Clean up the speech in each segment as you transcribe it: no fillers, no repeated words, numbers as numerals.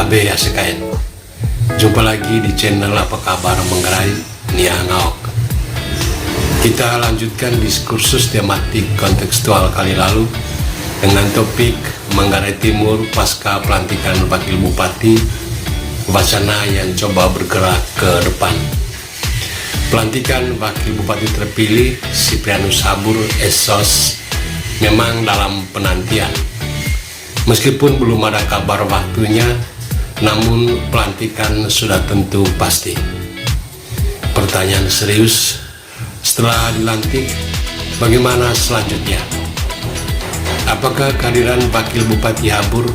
KB ASKN. Jumpa lagi di channel Apa Kabar Manggarai Nia Ngaok. Kita lanjutkan diskursus tematik kontekstual kali lalu dengan topik Manggarai Timur pasca pelantikan Wakil Bupati, wacana yang coba bergerak ke depan. Pelantikan Wakil Bupati terpilih Siprianus Habur SOS memang dalam penantian. Meskipun belum ada kabar waktunya, namun pelantikan sudah tentu pasti. Pertanyaan serius, setelah dilantik, bagaimana selanjutnya? Apakah kehadiran Wakil Bupati Habur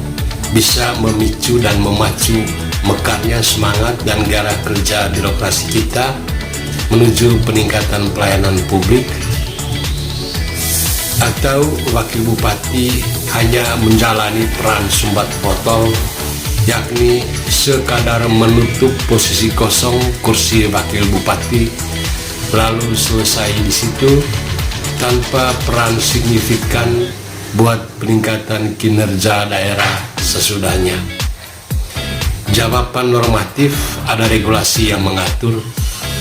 bisa memicu dan memacu mekarnya semangat dan gairah kerja birokrasi kita menuju peningkatan pelayanan publik? Atau Wakil Bupati hanya menjalani peran sumbat botol, yakni sekadar menutup posisi kosong kursi Wakil Bupati, lalu selesai di situ tanpa peran signifikan buat peningkatan kinerja daerah sesudahnya? Jawaban normatif, ada regulasi yang mengatur,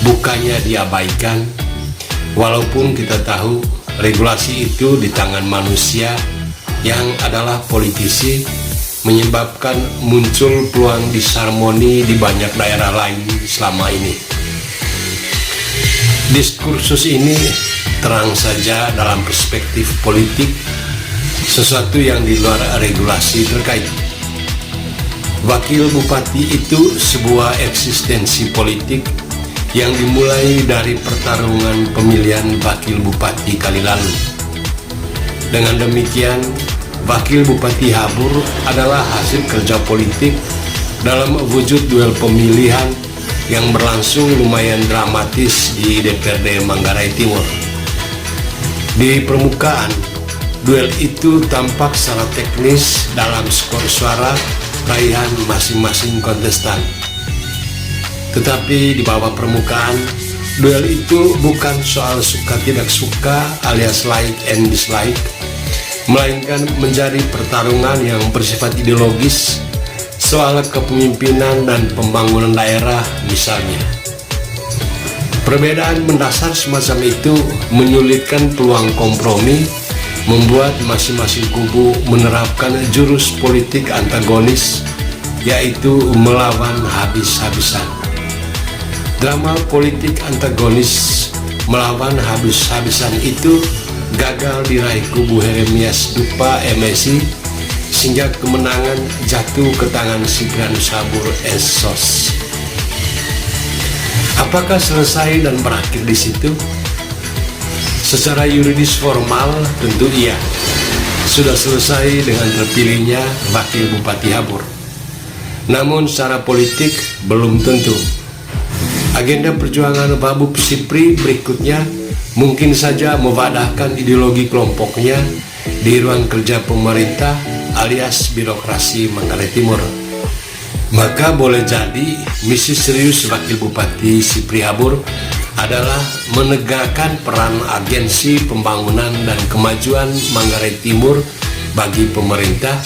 bukannya diabaikan, walaupun kita tahu regulasi itu di tangan manusia yang adalah politisi, menyebabkan muncul peluang disharmoni di banyak daerah lain selama ini. Diskursus ini terang saja dalam perspektif politik, sesuatu yang di luar regulasi terkait. Wakil Bupati itu sebuah eksistensi politik yang dimulai dari pertarungan pemilihan Wakil Bupati kali lalu. Dengan demikian, Wakil Bupati Habur adalah hasil kerja politik dalam wujud duel pemilihan yang berlangsung lumayan dramatis di DPRD Manggarai Timur. Di permukaan, duel itu tampak secara teknis dalam skor suara raihan masing-masing kontestan. Tetapi di bawah permukaan, duel itu bukan soal suka tidak suka alias like and dislike, melainkan menjadi pertarungan yang bersifat ideologis soal kepemimpinan dan pembangunan daerah misalnya. Perbedaan mendasar semacam itu menyulitkan peluang kompromi, membuat masing-masing kubu menerapkan jurus politik antagonis, yaitu melawan habis-habisan. Drama politik antagonis melawan habis-habisan itu gagal diraih kubu Heremias Dupa MSI, sehingga kemenangan jatuh ke tangan Siprianus Habur SOS. Apakah selesai dan berakhir di situ? Secara yuridis formal tentu iya, sudah selesai dengan terpilihnya Wakil Bupati Habur. Namun secara politik belum tentu. Agenda perjuangan Babub Sipri berikutnya mungkin saja mewadahkan ideologi kelompoknya di ruang kerja pemerintah alias birokrasi Manggarai Timur. Maka boleh jadi misi serius Wakil Bupati Sipri Habur adalah menegakkan peran agensi pembangunan dan kemajuan Manggarai Timur bagi pemerintah,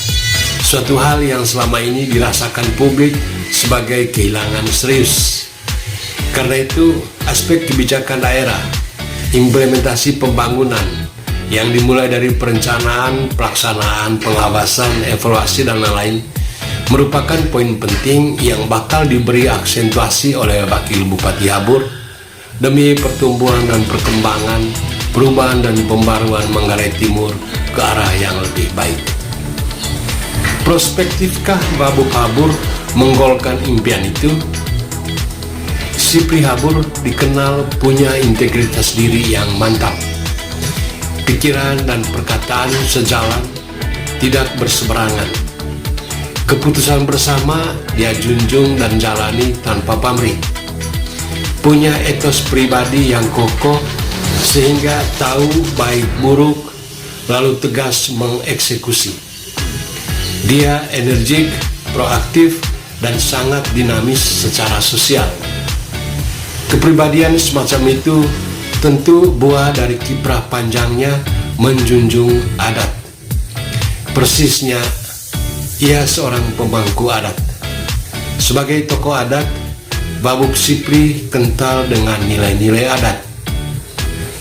suatu hal yang selama ini dirasakan publik sebagai kehilangan serius. Karena itu, aspek kebijakan daerah, implementasi pembangunan yang dimulai dari perencanaan, pelaksanaan, pengawasan, evaluasi, dan lain-lain merupakan poin penting yang bakal diberi aksentuasi oleh Wakil Bupati Habur demi pertumbuhan dan perkembangan, perubahan dan pembaruan Manggarai Timur ke arah yang lebih baik. Prospektifkah Babub Habur menggolkan impian itu? Sipri Habur dikenal punya integritas diri yang mantap. Pikiran dan perkataan sejalan, tidak berseberangan. Keputusan bersama dia junjung dan jalani tanpa pamrih. Punya etos pribadi yang kokoh sehingga tahu baik buruk lalu tegas mengeksekusi. Dia energik, proaktif, dan sangat dinamis secara sosial. Kepribadian semacam itu tentu buah dari kiprah panjangnya menjunjung adat. Persisnya, ia seorang pemangku adat. Sebagai tokoh adat, Babub Sipri kental dengan nilai-nilai adat.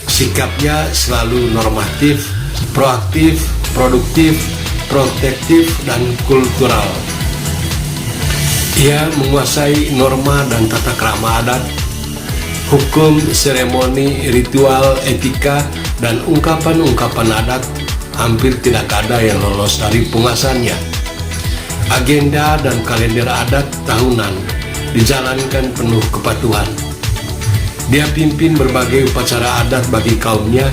Sikapnya selalu normatif, proaktif, produktif, protektif, dan kultural. Ia menguasai norma dan tata krama adat, hukum, seremoni, ritual, etika, dan ungkapan-ungkapan adat hampir tidak ada yang lolos dari penguasaannya. Agenda dan kalender adat tahunan dijalankan penuh kepatuhan. Dia pimpin berbagai upacara adat bagi kaumnya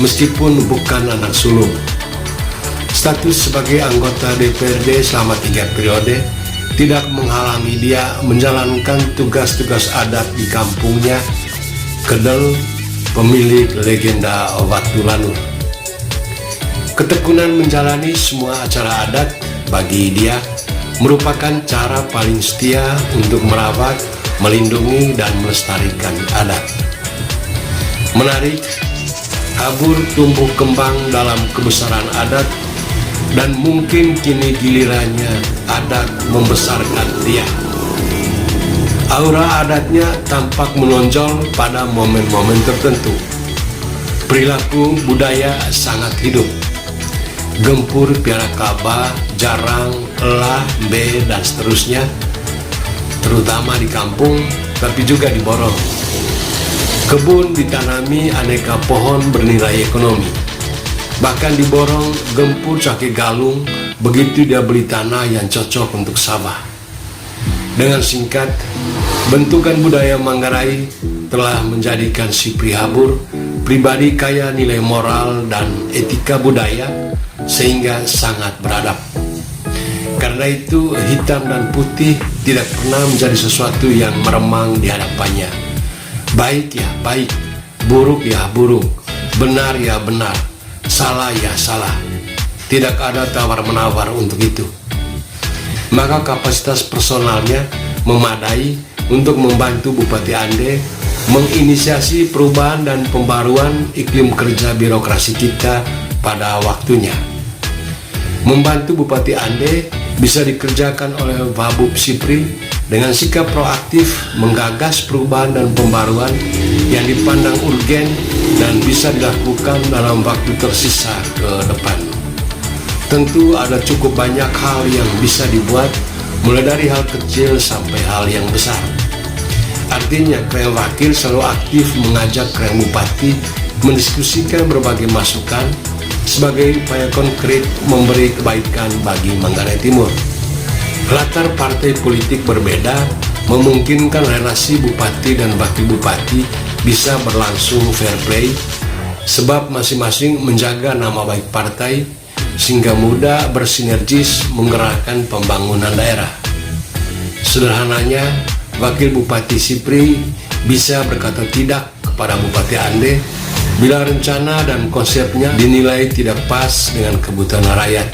meskipun bukan anak sulung. Status sebagai anggota DPRD selama 3 periode tidak menghalangi dia menjalankan tugas-tugas adat di kampungnya, Kedel, pemilik legenda Watu Lanur. Ketekunan menjalani semua acara adat bagi dia merupakan cara paling setia untuk merawat, melindungi, dan melestarikan adat. Menarik, Habur tumbuh kembang dalam kebesaran adat, dan mungkin kini gilirannya adat membesarkan dia. Aura adatnya tampak menonjol pada momen-momen tertentu. Perilaku budaya sangat hidup. Gempur piara kaba, jarang, elah, be, dan seterusnya, terutama di kampung, tapi juga di Borong. Kebun ditanami aneka pohon bernilai ekonomi. Bahkan di Borong, Gempur cake galung begitu dia beli tanah yang cocok untuk sawah. Dengan singkat, bentukan budaya Manggarai telah menjadikan Sipri Habur pribadi kaya nilai moral dan etika budaya, sehingga sangat beradab. Karena itu, hitam dan putih tidak pernah menjadi sesuatu yang meremang di hadapannya. Baik ya baik, buruk ya buruk, benar ya benar, salah ya salah. Tidak ada tawar-menawar untuk itu. Maka kapasitas personalnya memadai untuk membantu Bupati Ande menginisiasi perubahan dan pembaruan iklim kerja birokrasi kita pada waktunya. Membantu Bupati Ande bisa dikerjakan oleh Babub Sipri dengan sikap proaktif menggagas perubahan dan pembaruan yang dipandang urgen dan bisa dilakukan dalam waktu tersisa ke depan. Tentu ada cukup banyak hal yang bisa dibuat, mulai dari hal kecil sampai hal yang besar. Artinya, Krem Wakil selalu aktif mengajak Krem Bupati mendiskusikan berbagai masukan sebagai upaya konkret memberi kebaikan bagi Manggarai Timur. Latar partai politik berbeda memungkinkan relasi bupati dan wakil bupati bisa berlangsung fair play, sebab masing-masing menjaga nama baik partai sehingga mudah bersinergis menggerakkan pembangunan daerah. Sederhananya, Wakil Bupati Sipri bisa berkata tidak kepada Bupati Ande bila rencana dan konsepnya dinilai tidak pas dengan kebutuhan rakyat.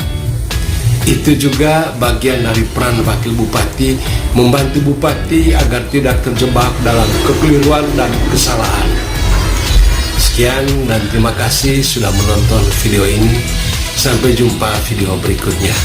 Itu juga bagian dari peran Wakil Bupati membantu Bupati agar tidak terjebak dalam kekeliruan dan kesalahan. Sekian dan terima kasih sudah menonton video ini. Sampai jumpa video berikutnya.